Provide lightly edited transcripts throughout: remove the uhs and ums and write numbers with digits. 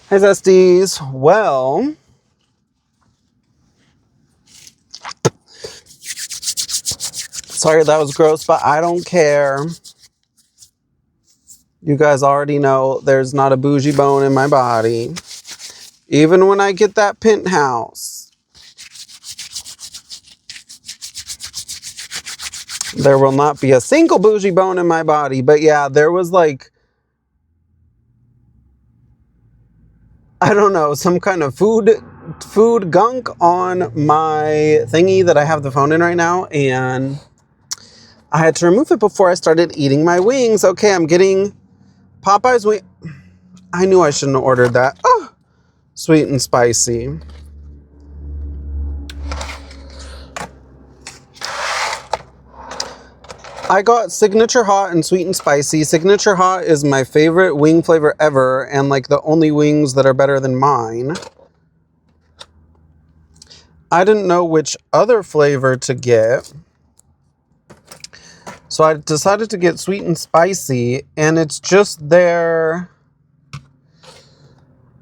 Hey Zesties. Well, sorry that was gross, but I don't care. You guys already know there's not a bougie bone in my body. Even when I get that penthouse, there will not be a single bougie bone in my body. But yeah, there was like, I don't know, some kind of food gunk on my thingy that I have the phone in right now, and I had to remove it before I started eating my wings. Okay, I'm getting Popeyes wing. I knew I shouldn't have ordered that. Oh, sweet and spicy. I got signature hot and sweet and spicy. Signature hot is my favorite wing flavor ever, and like the only wings that are better than mine. I didn't know which other flavor to get, so I decided to get sweet and spicy, and it's just their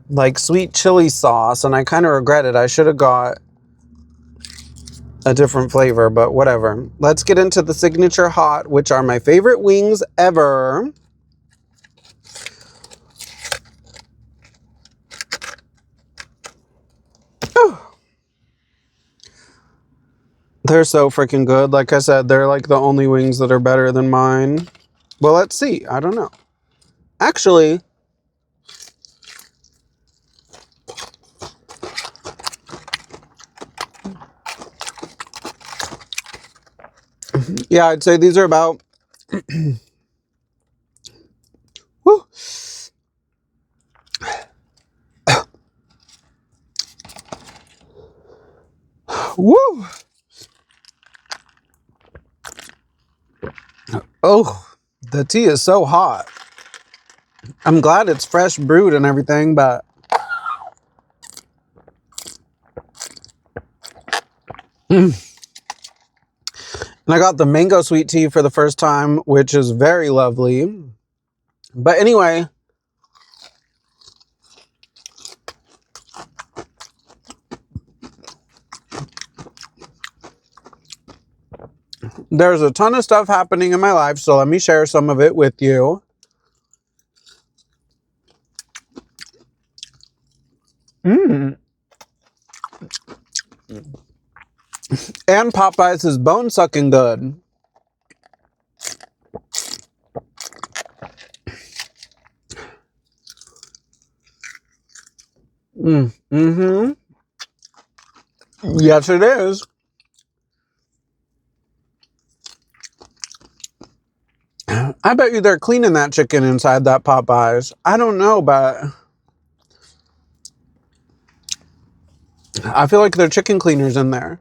like sweet chili sauce, and I kind of regret it. I should have got a different flavor, but whatever. Let's get into the signature hot, which are my favorite wings ever. They're so freaking good. Like I said, they're like the only wings that are better than mine. Well, let's see. I don't know. Actually, yeah, I'd say these are about woo, woo. Oh, the tea is so hot. I'm glad it's fresh brewed and everything, but and I got the mango sweet tea for the first time, which is very lovely. But anyway, there's a ton of stuff happening in my life, so let me share some of it with you. And Popeyes is bone sucking good. Yes, it is. I bet you they're cleaning that chicken inside that Popeyes. I don't know, but I feel like there are chicken cleaners in there.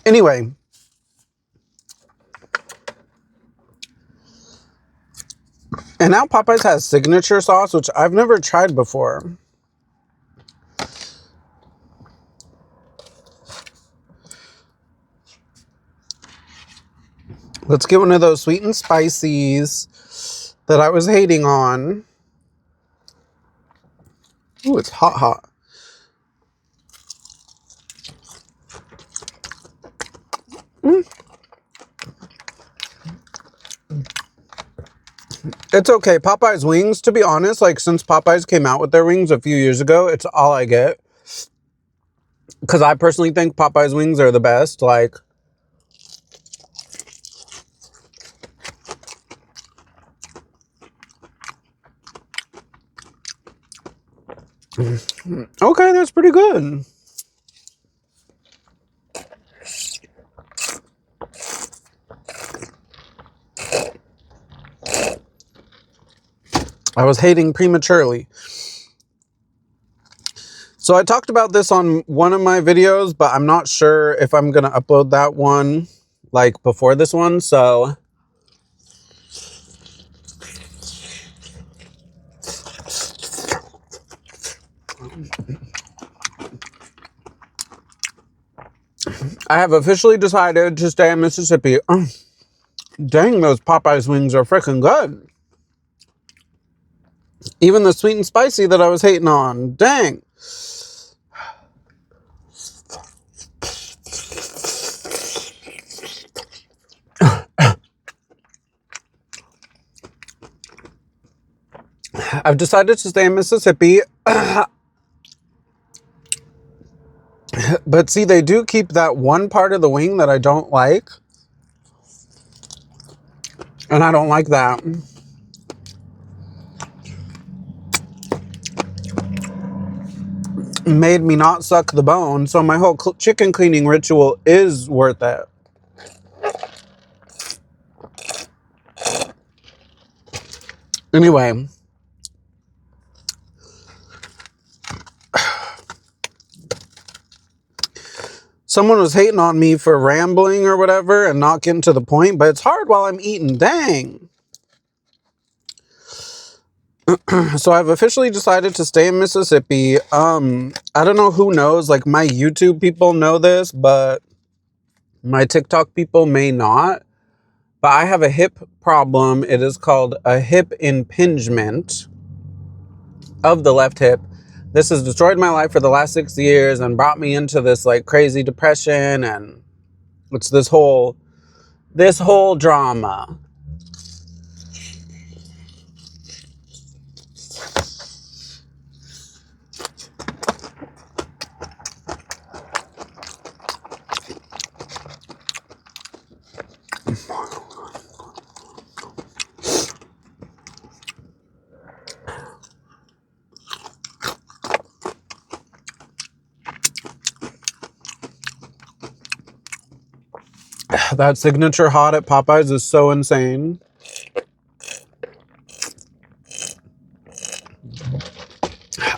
Anyway. And now Popeyes has signature sauce, which I've never tried before. Let's get one of those sweet and spicies that I was hating on. Ooh, it's hot, hot. It's okay. Popeyes wings, to be honest, like since Popeyes came out with their wings a few years ago, it's all I get. Because I personally think Popeyes wings are the best. Like, okay, that's pretty good. I was hating prematurely. So I talked about this on one of my videos, but I'm not sure if I'm going to upload that one like before this one. So I have officially decided to stay in Mississippi. Dang, those Popeyes wings are freaking good. Even the sweet and spicy that I was hating on. Dang. I've decided to stay in Mississippi. But see, they do keep that one part of the wing that I don't like. And I don't like that. Made me not suck the bone. So my whole chicken cleaning ritual is worth it. Anyway. Someone was hating on me for rambling or whatever and not getting to the point, but it's hard while I'm eating. Dang. So I've officially decided to stay in Mississippi. I don't know who knows. Like, my YouTube people know this, but my TikTok people may not. But I have a hip problem. It is called a hip impingement of the left hip. This has destroyed my life for the last 6 years and brought me into this like crazy depression, and it's this whole drama. That signature hot at Popeyes is so insane.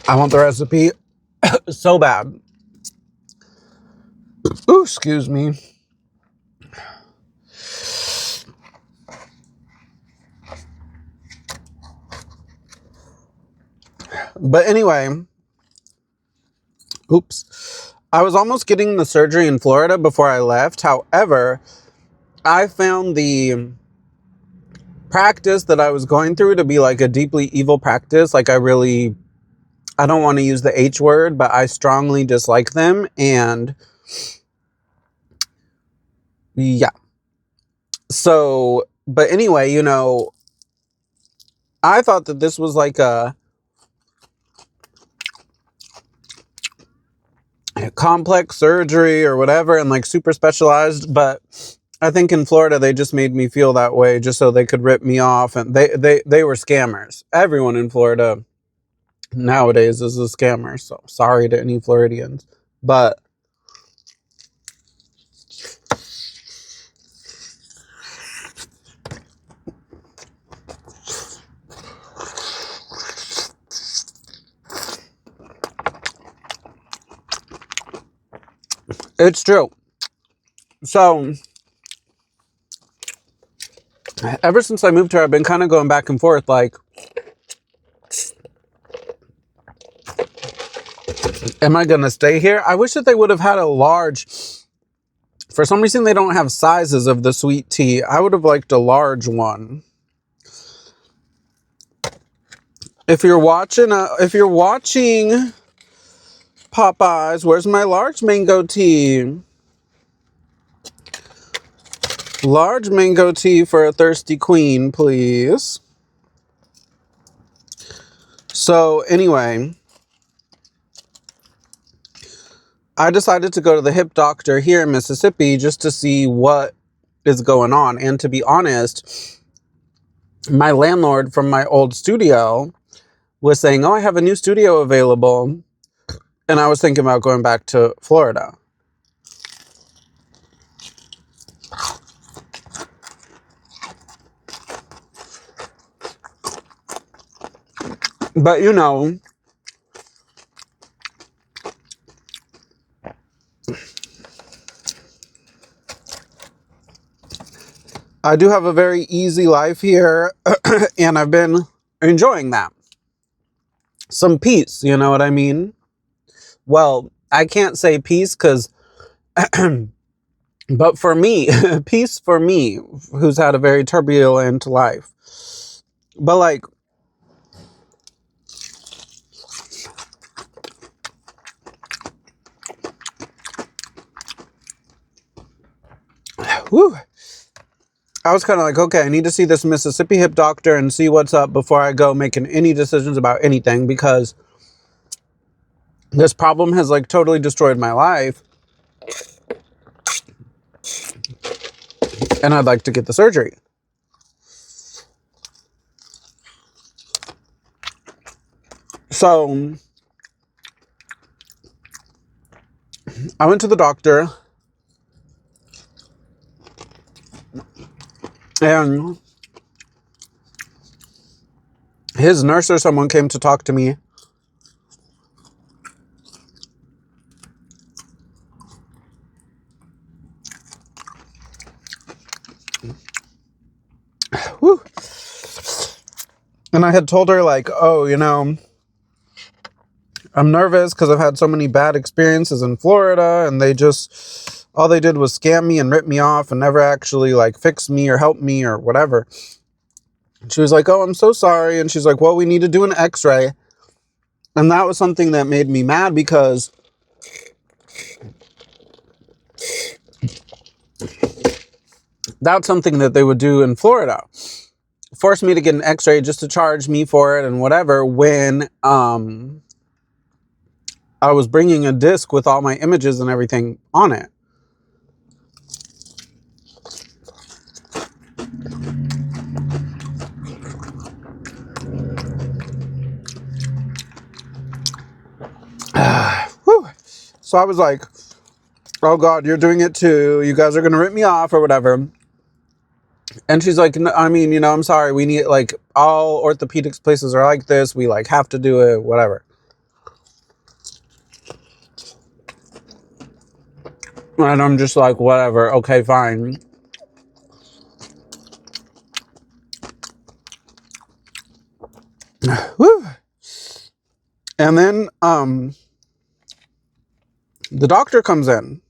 I want the recipe so bad. Ooh, excuse me. But anyway, oops. I was almost getting the surgery in Florida before I left. However, I found the practice that I was going through to be like a deeply evil practice. Like, I don't want to use the H word, but I strongly dislike them. And yeah. So, but anyway, I thought that this was like a complex surgery or whatever and like super specialized, but I think in Florida they just made me feel that way just so they could rip me off, and they were scammers. Everyone in Florida nowadays is a scammer, so sorry to any Floridians, but it's true. So ever since I moved here, I've been kind of going back and forth, like, am I going to stay here? I wish that they would have had a large... For some reason, they don't have sizes of the sweet tea. I would have liked a large one. If you're watching Popeyes, where's my large mango tea? Large mango tea for a thirsty queen, please. So anyway, I decided to go to the hip doctor here in Mississippi just to see what is going on. And to be honest, my landlord from my old studio was saying, oh, I have a new studio available. And I was thinking about going back to Florida. But I do have a very easy life here, and I've been enjoying that. Some peace, you know what I mean? Well, I can't say peace because, but for me, peace for me, who's had a very turbulent life. But like, Whew. I was kind of like, okay, I need to see this Mississippi hip doctor and see what's up before I go making any decisions about anything, because this problem has like totally destroyed my life and I'd like to get the surgery. So I went to the doctor and his nurse or someone came to talk to me. Whew. And I had told her like, oh, you know, I'm nervous because I've had so many bad experiences in Florida and all they did was scam me and rip me off and never actually like fix me or help me or whatever. She was like, oh, I'm so sorry. And she's like, well, we need to do an x-ray. And that was something that made me mad, because that's something that they would do in Florida. Force me to get an x-ray just to charge me for it and whatever, when I was bringing a disc with all my images and everything on it. So I was like, oh God, you're doing it too. You guys are going to rip me off or whatever. And she's like, I mean, you know, I'm sorry. We need, like, all orthopedics places are like this. We like have to do it, whatever. And I'm just like, whatever. Okay, fine. Whew. And then the doctor comes in.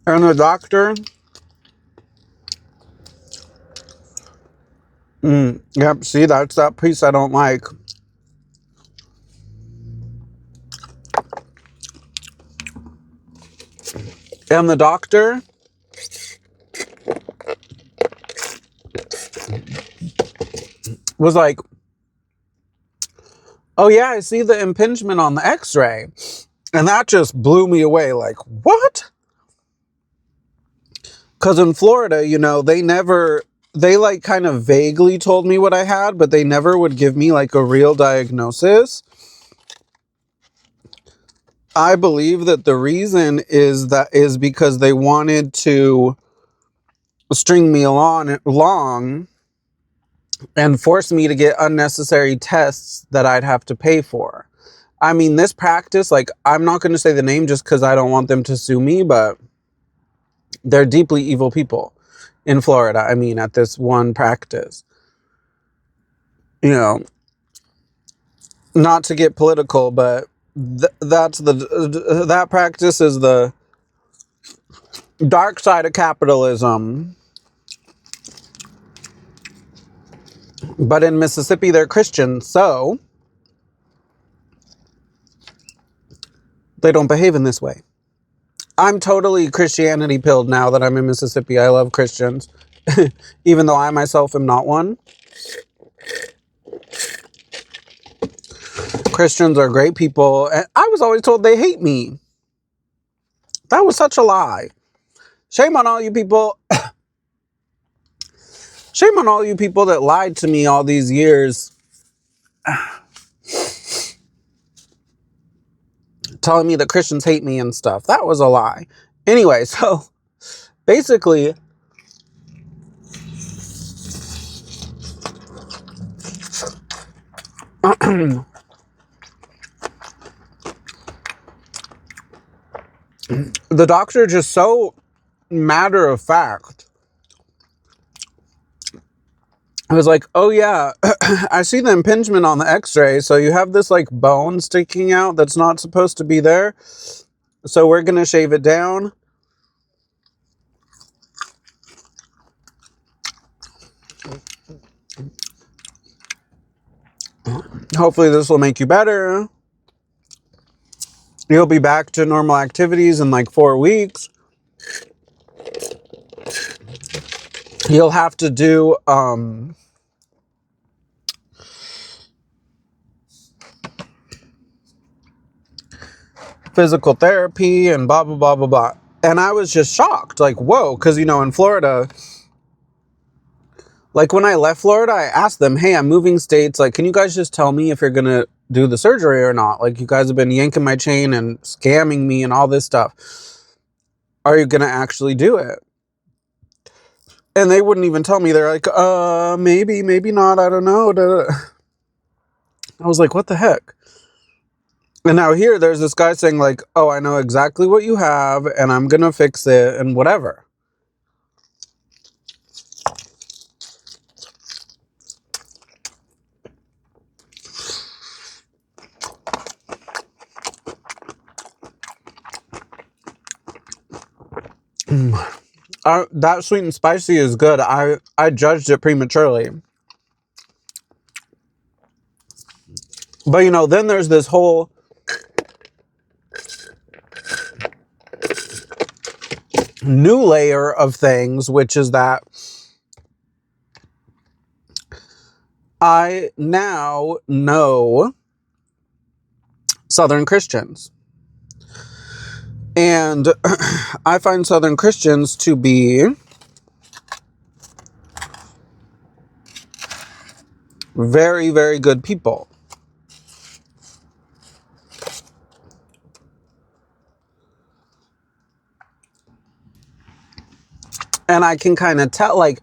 And the doctor, yep, see, that's that piece I don't like. And the doctor was like, oh yeah, I see the impingement on the x-ray. And that just blew me away. Like, what? Because in Florida, you know, they like kind of vaguely told me what I had, but they never would give me like a real diagnosis. I believe that the reason is because they wanted to string me along and force me to get unnecessary tests that I'd have to pay for. I mean, this practice, like, I'm not going to say the name just because I don't want them to sue me, but they're deeply evil people in Florida. I mean, at this one practice, you know, not to get political, but that practice is the dark side of capitalism. But in Mississippi, they're Christian, so they don't behave in this way. I'm totally Christianity pilled now that I'm in Mississippi. I love Christians, even though I myself am not one. Christians are great people. And I was always told they hate me. That was such a lie. Shame on all you people. Shame on all you people that lied to me all these years. Telling me that Christians hate me and stuff. That was a lie. Anyway, so basically, the doctor just so matter of fact. I was like, oh yeah, I see the impingement on the x-ray. So you have this like bone sticking out that's not supposed to be there. So we're going to shave it down. Hopefully this will make you better. You'll be back to normal activities in like 4 weeks. You'll have to do physical therapy and blah, blah, blah, blah, blah. And I was just shocked. Like, whoa. Because, you know, in Florida, like when I left Florida, I asked them, hey, I'm moving states. Like, can you guys just tell me if you're going to do the surgery or not? Like, you guys have been yanking my chain and scamming me and all this stuff. Are you going to actually do it? And they wouldn't even tell me. They're like, maybe, maybe not. I don't know. I was like, what the heck? And now here, there's this guy saying like, oh, I know exactly what you have and I'm going to fix it and whatever. That sweet and spicy is good. I judged it prematurely. But, you know, then there's this whole new layer of things, which is that I now know Southern Christians. And I find Southern Christians to be very, very good people. And I can kind of tell, like,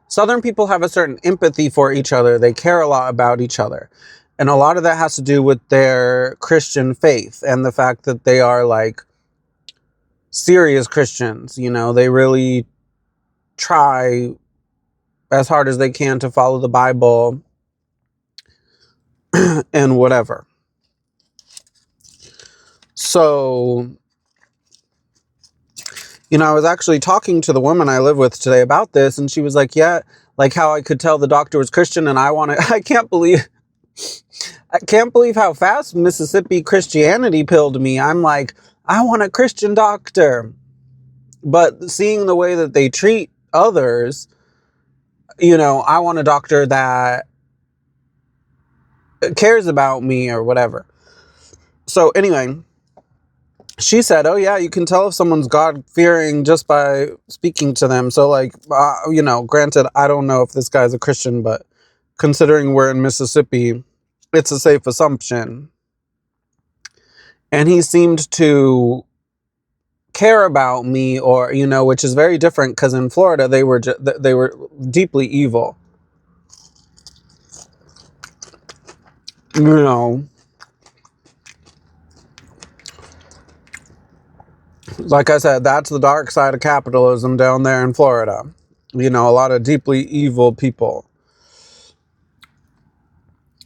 Southern people have a certain empathy for each other. They care a lot about each other. And a lot of that has to do with their Christian faith and the fact that they are, like, serious Christians. You know, they really try as hard as they can to follow the Bible and whatever. So, you know, I was actually talking to the woman I live with today about this, and she was like, yeah, like how I could tell the doctor was Christian, and I can't believe how fast Mississippi Christianity pilled me. I'm like, I want a Christian doctor. But seeing the way that they treat others, you know, I want a doctor that cares about me or whatever. So anyway, she said, oh yeah, you can tell if someone's God-fearing just by speaking to them. So like, you know, granted, I don't know if this guy's a Christian, but considering we're in Mississippi, it's a safe assumption. And he seemed to care about me, or, you know, which is very different because in Florida, they were deeply evil. You know, like I said, that's the dark side of capitalism down there in Florida. You know, a lot of deeply evil people.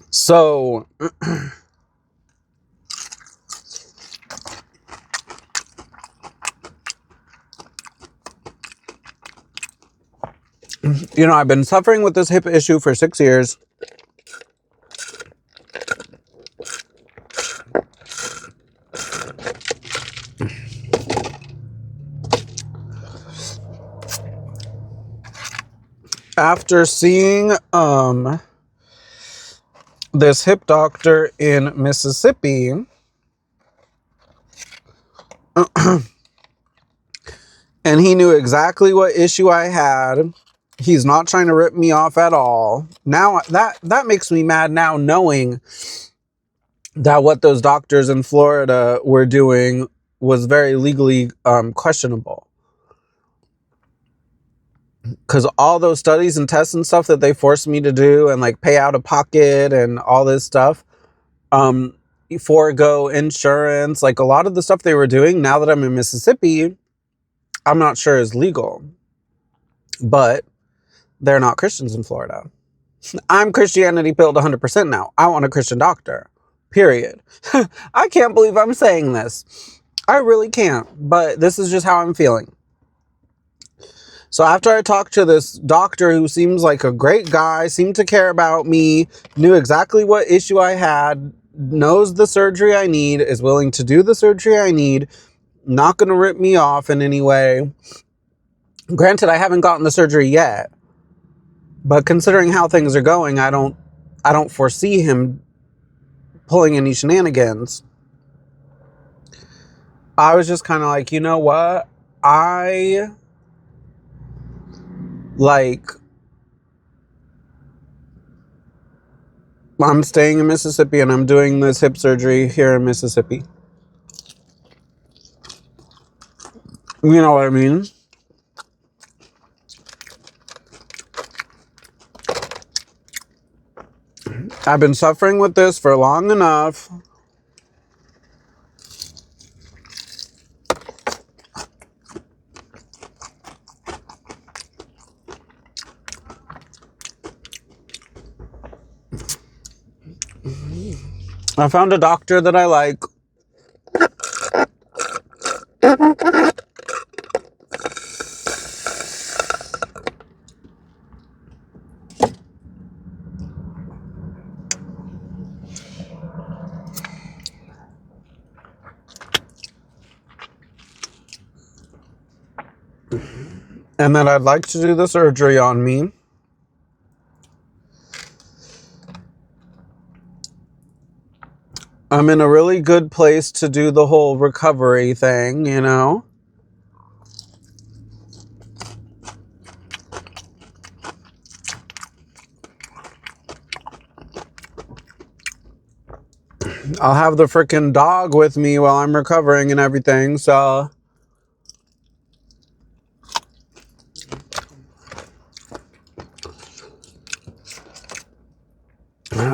So, you know, I've been suffering with this hip issue for 6 years. After seeing this hip doctor in Mississippi, and he knew exactly what issue I had. He's not trying to rip me off at all. Now that makes me mad now, knowing that what those doctors in Florida were doing was very legally questionable. Because all those studies and tests and stuff that they forced me to do and like pay out of pocket and all this stuff, forego insurance, like a lot of the stuff they were doing, now that I'm in Mississippi, I'm not sure is legal. But they're not Christians in Florida. I'm Christianity pilled 100% now. I want a Christian doctor. Period. I can't believe I'm saying this. I really can't. But this is just how I'm feeling. So after I talked to this doctor who seems like a great guy, seemed to care about me, knew exactly what issue I had, knows the surgery I need, is willing to do the surgery I need, not going to rip me off in any way. Granted, I haven't gotten the surgery yet, but considering how things are going, I don't foresee him pulling any shenanigans. I was just kind of like, you know what? I'm staying in Mississippi and I'm doing this hip surgery here in Mississippi. You know what I mean? I've been suffering with this for long enough. I found a doctor that I like. And that I'd like to do the surgery on me. I'm in a really good place to do the whole recovery thing, you know? I'll have the freaking dog with me while I'm recovering and everything, so...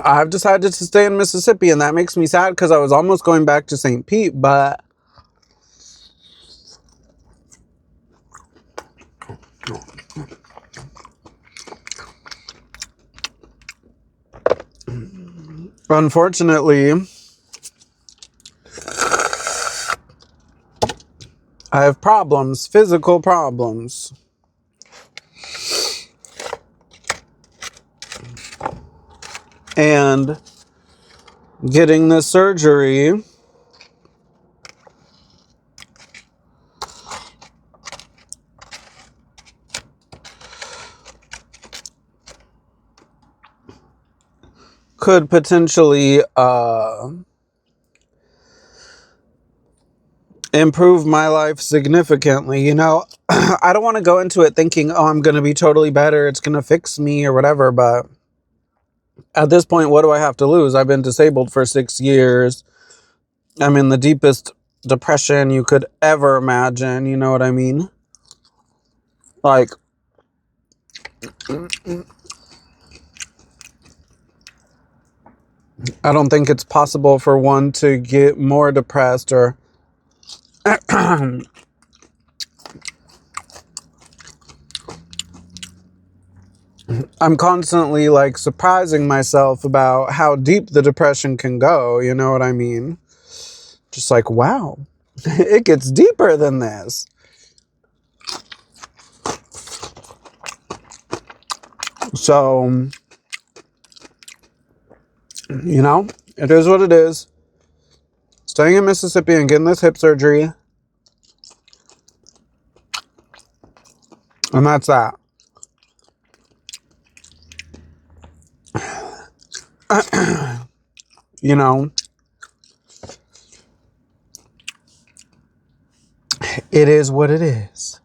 I've decided to stay in Mississippi, and that makes me sad because I was almost going back to St. Pete, but... Unfortunately, I have problems, physical problems. And getting this surgery could potentially improve my life significantly. You know, I don't want to go into it thinking, oh, I'm going to be totally better, it's going to fix me or whatever, but at this point, what do I have to lose? I've been disabled for 6 years. I'm in the deepest depression you could ever imagine, you know what I mean? Like, I don't think it's possible for one to get more depressed or I'm constantly like surprising myself about how deep the depression can go, you know what I mean? Just like, wow, it gets deeper than this. So, you know, it is what it is. Staying in Mississippi and getting this hip surgery. And that's that. You know, it is what it is.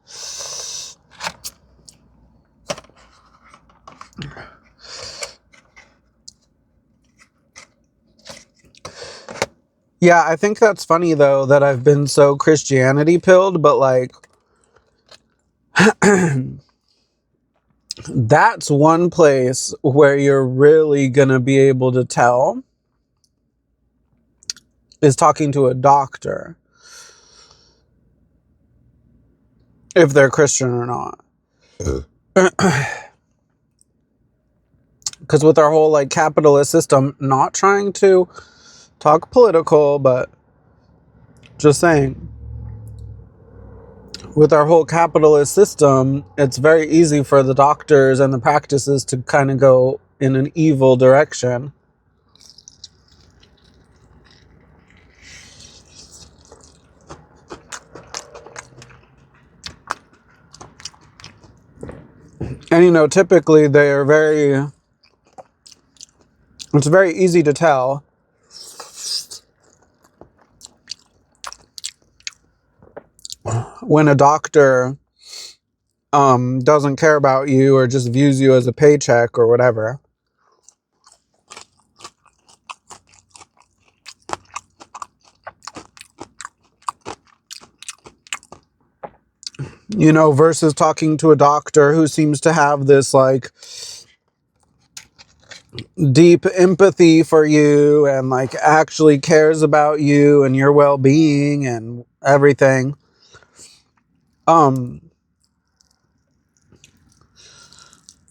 Yeah, I think that's funny though that I've been so Christianity pilled, but like that's one place where you're really gonna be able to tell is talking to a doctor if they're Christian or not. Because with our whole like capitalist system, not trying to talk political, but just saying, with our whole capitalist system, it's very easy for the doctors and the practices to kind of go in an evil direction. And, you know, typically it's very easy to tell when a doctor doesn't care about you or just views you as a paycheck or whatever. You know, versus talking to a doctor who seems to have this like deep empathy for you and like actually cares about you and your well-being and everything.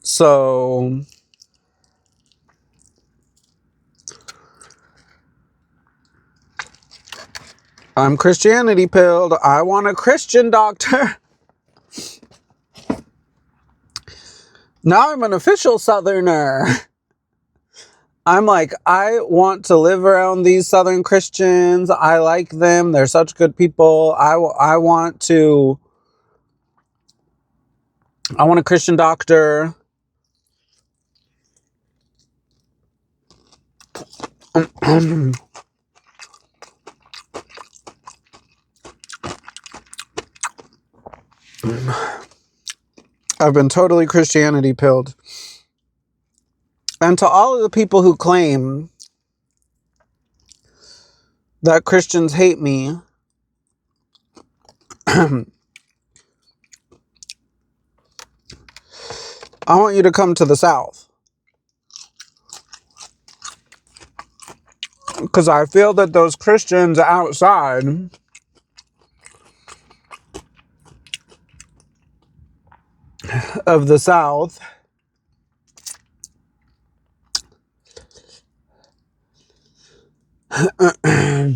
So I'm Christianity pilled. I want a Christian doctor. Now I'm an official Southerner. I'm like, I want to live around these Southern Christians. I like them. They're such good people. I want a Christian doctor. I've been totally Christianity pilled. And to all of the people who claim that Christians hate me, I want you to come to the South. Because I feel that those Christians outside of the South are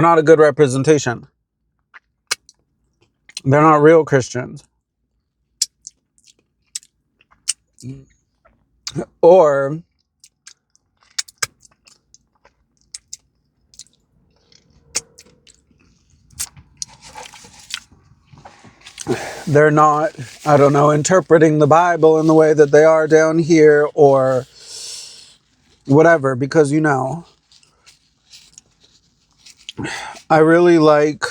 not a good representation. They're not real Christians. Or they're not, I don't know, interpreting the Bible in the way that they are down here or whatever. Because, you know, I really like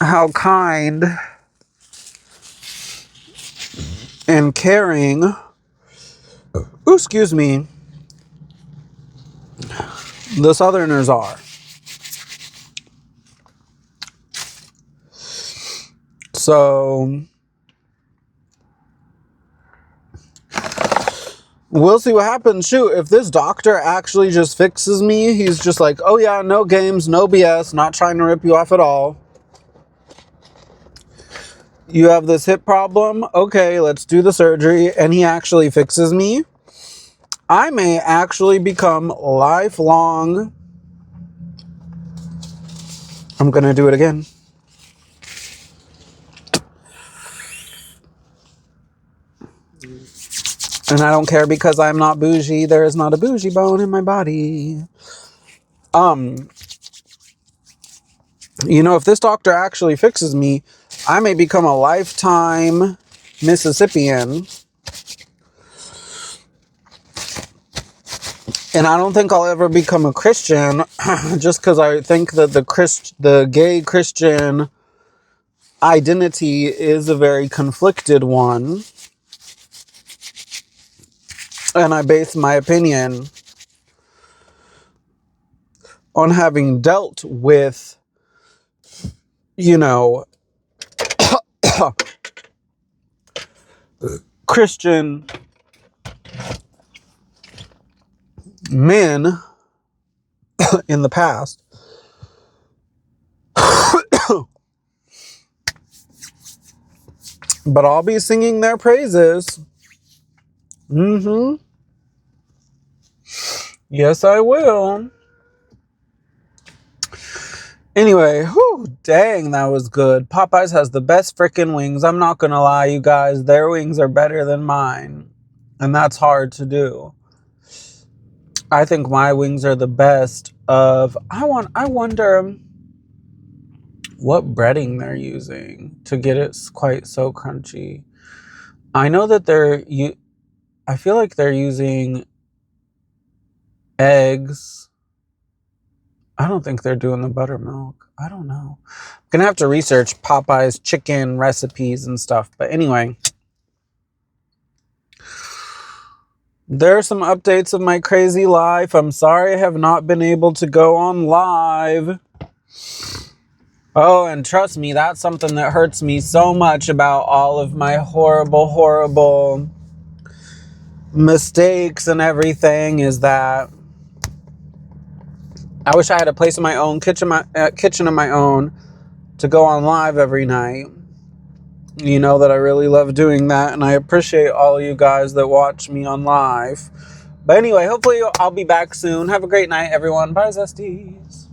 how kind and caring, excuse me, the Southerners are. So we'll see what happens. Shoot, if this doctor actually just fixes me, he's just like, oh yeah, no games, no BS, not trying to rip you off at all. You have this hip problem? Okay, let's do the surgery. And he actually fixes me. I may actually become lifelong. I'm going to do it again. And I don't care because I'm not bougie. There is not a bougie bone in my body. You know, if this doctor actually fixes me, I may become a lifetime Mississippian. And I don't think I'll ever become a Christian just because I think that the gay Christian identity is a very conflicted one. And I base my opinion on having dealt with, you know, Christian men in the past. But I'll be singing their praises. You Yes, I will. Anyway, whew, dang, that was good. Popeyes has the best freaking wings. I'm not gonna lie, you guys. Their wings are better than mine. And that's hard to do. I think my wings are the best of... I wonder what breading they're using to get it quite so crunchy. I know that I feel like they're using eggs. I don't think they're doing the buttermilk. I don't know. I'm gonna have to research Popeye's chicken recipes and stuff. But anyway, there are some updates of my crazy life. I'm sorry I have not been able to go on live. Oh, and trust me, that's something that hurts me so much about all of my horrible, horrible mistakes and everything is that I wish I had a place of my own, kitchen of my own, to go on live every night. You know that I really love doing that, and I appreciate all of you guys that watch me on live. But anyway, hopefully I'll be back soon. Have a great night, everyone. Bye, Zesties.